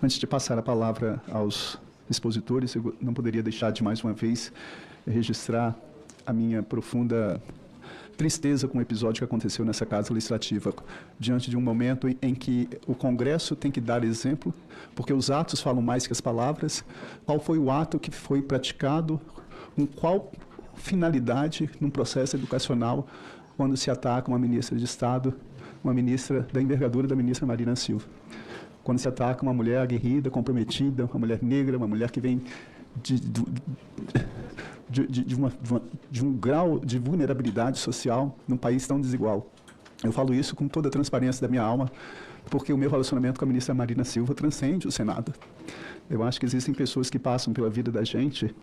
Antes de passar a palavra aos expositores, eu não poderia deixar de, mais uma vez, registrar a minha profunda tristeza com o episódio que aconteceu nessa Casa Legislativa, diante de um momento em que o Congresso tem que dar exemplo, porque os atos falam mais que as palavras. Qual foi o ato que foi praticado, com qual finalidade num processo educacional, quando se ataca uma ministra de Estado, uma ministra da envergadura da ministra Marina Silva? Quando se ataca uma mulher aguerrida, comprometida, uma mulher negra, uma mulher que vem de um grau de vulnerabilidade social num país tão desigual. Eu falo isso com toda a transparência da minha alma, porque o meu relacionamento com a ministra Marina Silva transcende o Senado. Eu acho que existem pessoas que passam pela vida da gente.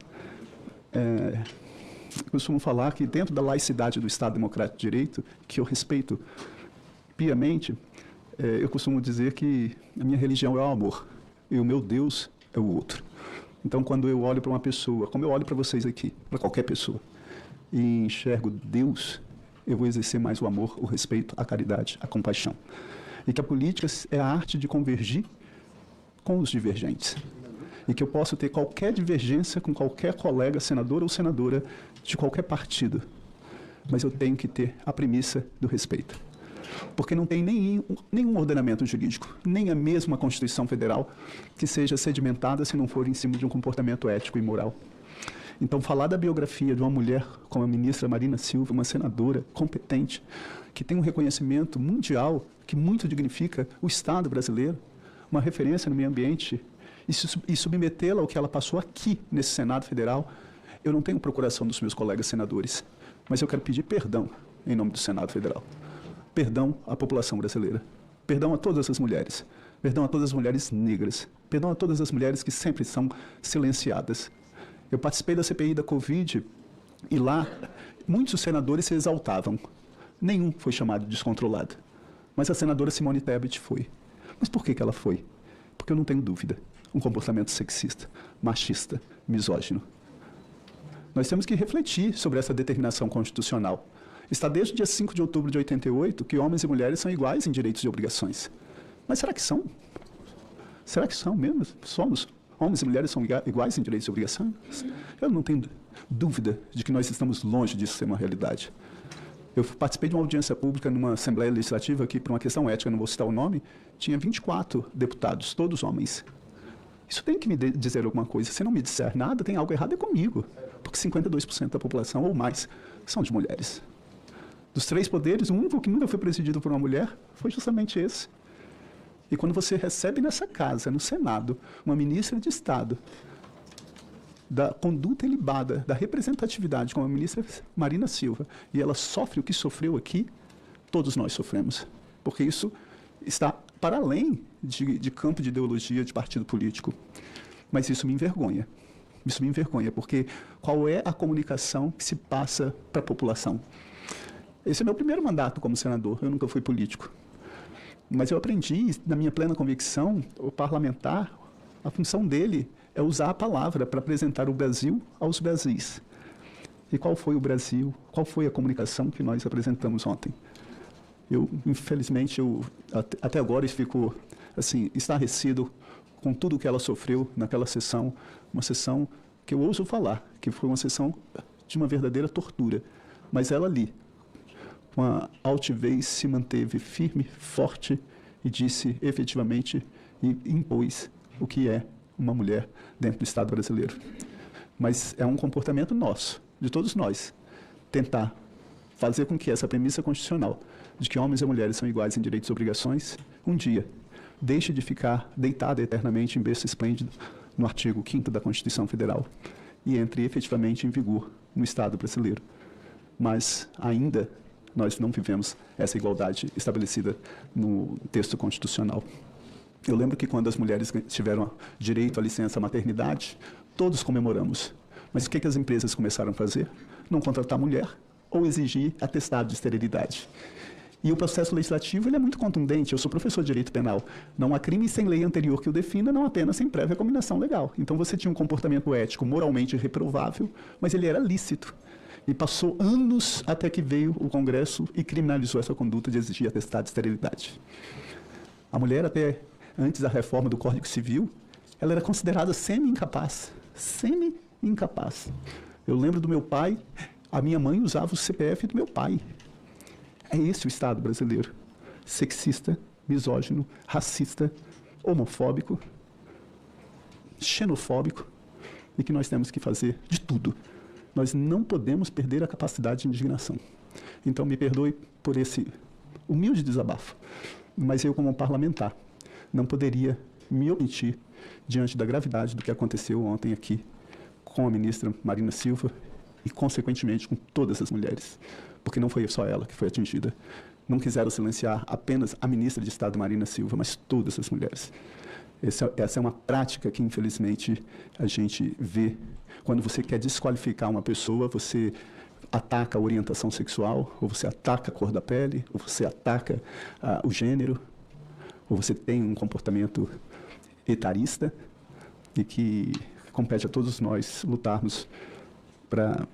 Eu costumo falar que dentro da laicidade do Estado Democrático de Direito, que eu respeito piamente, eu costumo dizer que a minha religião é o amor e o meu Deus é o outro. Então, quando eu olho para uma pessoa, como eu olho para vocês aqui, para qualquer pessoa, e enxergo Deus, eu vou exercer mais o amor, o respeito, a caridade, a compaixão. E que a política é a arte de convergir com os divergentes. E que eu posso ter qualquer divergência com qualquer colega, senador ou senadora, de qualquer partido. Mas eu tenho que ter a premissa do respeito. Porque não tem nenhum ordenamento jurídico, nem a mesma Constituição Federal que seja sedimentada se não for em cima de um comportamento ético e moral. Então, falar da biografia de uma mulher como a ministra Marina Silva, uma senadora competente, que tem um reconhecimento mundial, que muito dignifica o Estado brasileiro, uma referência no meio ambiente, e submetê-la ao que ela passou aqui nesse Senado Federal, eu não tenho procuração dos meus colegas senadores, mas eu quero pedir perdão em nome do Senado Federal. Perdão à população brasileira, perdão a todas as mulheres, perdão a todas as mulheres negras, perdão a todas as mulheres que sempre são silenciadas. Eu participei da CPI da Covid e lá muitos senadores se exaltavam. Nenhum foi chamado de descontrolado, mas a senadora Simone Tebet foi. Mas por que ela foi? Porque eu não tenho dúvida, um comportamento sexista, machista, misógino. Nós temos que refletir sobre essa determinação constitucional. Está desde o dia 5 de outubro de 88 que homens e mulheres são iguais em direitos e obrigações. Mas será que são? Será que são mesmo? Somos? Homens e mulheres são iguais em direitos e obrigações? Eu não tenho dúvida de que nós estamos longe disso ser uma realidade. Eu participei de uma audiência pública numa Assembleia Legislativa que, por uma questão ética, não vou citar o nome, tinha 24 deputados, todos homens. Isso tem que me dizer alguma coisa. Se não me disser nada, tem algo errado comigo. Porque 52% da população ou mais são de mulheres. Dos 3 poderes, o único que nunca foi presidido por uma mulher foi justamente esse. E quando você recebe nessa casa, no Senado, uma ministra de Estado, da conduta ilibada, da representatividade, como a ministra Marina Silva, e ela sofre o que sofreu aqui, todos nós sofremos. Porque isso está para além de campo de ideologia, de partido político. Mas isso me envergonha. Isso me envergonha, porque qual é a comunicação que se passa para a população? Esse é meu primeiro mandato como senador, eu nunca fui político. Mas eu aprendi, na minha plena convicção, o parlamentar, a função dele é usar a palavra para apresentar o Brasil aos Brasis. E qual foi o Brasil, qual foi a comunicação que nós apresentamos ontem? Infelizmente, até agora eu fico assim, estarrecido com tudo o que ela sofreu naquela sessão, uma sessão que eu ouso falar, que foi uma sessão de uma verdadeira tortura. Mas ela ali, com a altivez, se manteve firme, forte e disse efetivamente e impôs o que é uma mulher dentro do Estado brasileiro. Mas é um comportamento nosso, de todos nós, tentar fazer com que essa premissa constitucional de que homens e mulheres são iguais em direitos e obrigações, um dia, deixe de ficar deitada eternamente em berço esplêndido no artigo 5º da Constituição Federal e entre efetivamente em vigor no Estado brasileiro. Mas ainda nós não vivemos essa igualdade estabelecida no texto constitucional. Eu lembro que quando as mulheres tiveram direito à licença maternidade, todos comemoramos. Mas o que as empresas começaram a fazer? Não contratar mulher ou exigir atestado de esterilidade. E o processo legislativo ele é muito contundente. Eu sou professor de direito penal. Não há crime sem lei anterior que o defina, não apenas sem prévia combinação legal. Então você tinha um comportamento ético moralmente reprovável, mas ele era lícito. E passou anos até que veio o Congresso e criminalizou essa conduta de exigir atestado de esterilidade. A mulher até antes da reforma do Código Civil, ela era considerada semi-incapaz. Semi-incapaz. Eu lembro do meu pai, a minha mãe usava o CPF do meu pai. É esse o Estado brasileiro. Sexista, misógino, racista, homofóbico, xenofóbico, e que nós temos que fazer de tudo. Nós não podemos perder a capacidade de indignação. Então, me perdoe por esse humilde desabafo, mas eu, como parlamentar, não poderia me omitir diante da gravidade do que aconteceu ontem aqui com a ministra Marina Silva e, consequentemente, com todas as mulheres, porque não foi só ela que foi atingida. Não quiseram silenciar apenas a ministra de Estado Marina Silva, mas todas as mulheres. Essa é uma prática que, infelizmente, a gente vê. Quando você quer desqualificar uma pessoa, você ataca a orientação sexual, ou você ataca a cor da pele, ou você ataca o gênero, ou você tem um comportamento etarista, e que compete a todos nós lutarmos para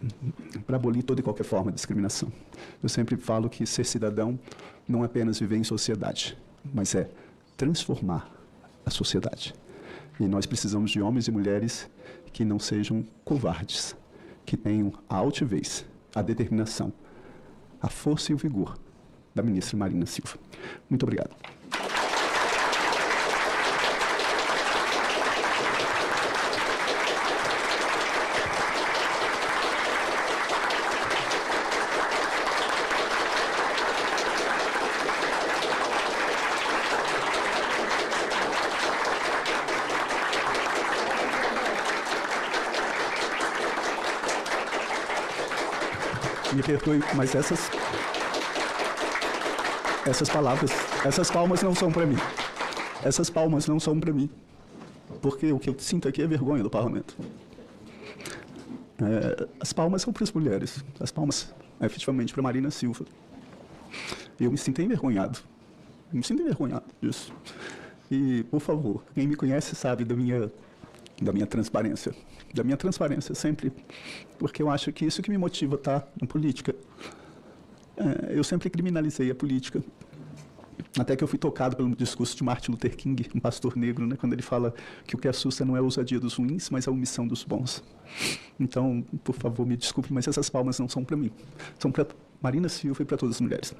abolir toda e qualquer forma de discriminação. Eu sempre falo que ser cidadão não é apenas viver em sociedade, mas é transformar a sociedade. E nós precisamos de homens e mulheres que não sejam covardes, que tenham a altivez, a determinação, a força e o vigor da ministra Marina Silva. Muito obrigado. Me perdoe, mas essas palavras, essas palmas não são para mim. Essas palmas não são para mim. Porque o que eu sinto aqui é vergonha do parlamento. As palmas são para as mulheres. As palmas, efetivamente, para Marina Silva. Eu me sinto envergonhado. Me sinto envergonhado disso. E, por favor, quem me conhece sabe da minha transparência. Da minha transparência, sempre. Porque eu acho que isso que me motiva a estar na política. Eu sempre criminalizei a política. Até que eu fui tocado pelo discurso de Martin Luther King, um pastor negro, né, quando ele fala que o que assusta não é a ousadia dos ruins, mas a omissão dos bons. Então, por favor, me desculpe, mas essas palmas não são para mim. São para Marina Silva e para todas as mulheres.